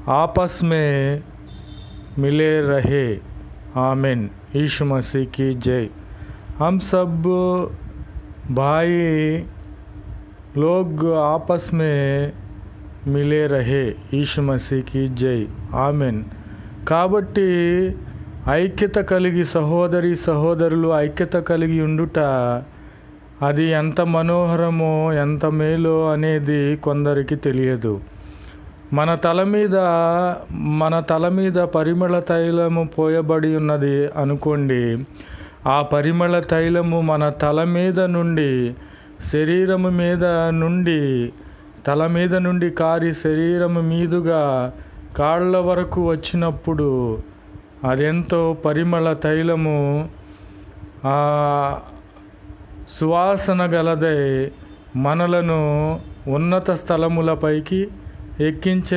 आपस में मिले रहे। आमीन। यीशु मसीह की जय। हम सब भाई लोग आपस में मिले रहे। यीशु मसीह की जय। ఆమెన్. కాబట్టి ఐక్యత కలిగి సహోదరులు ఐక్యత కలిగి ఉండుట అది ఎంత మనోహరమో ఎంత మేలో అనేది కొందరికి తెలియదు. మన తల మీద పరిమళ తైలము పోయబడి ఉన్నది అనుకోండి. ఆ పరిమళ తైలము మన తల మీద నుండి శరీరము మీద నుండి తల మీద నుండి కారి శరీరము మీదుగా కాళ్ళ వరకు వచ్చినప్పుడు అదెంతో పరిమళ తైలము సువాసన గలదై మనలను ఉన్నత స్థలములపైకి ఎక్కించే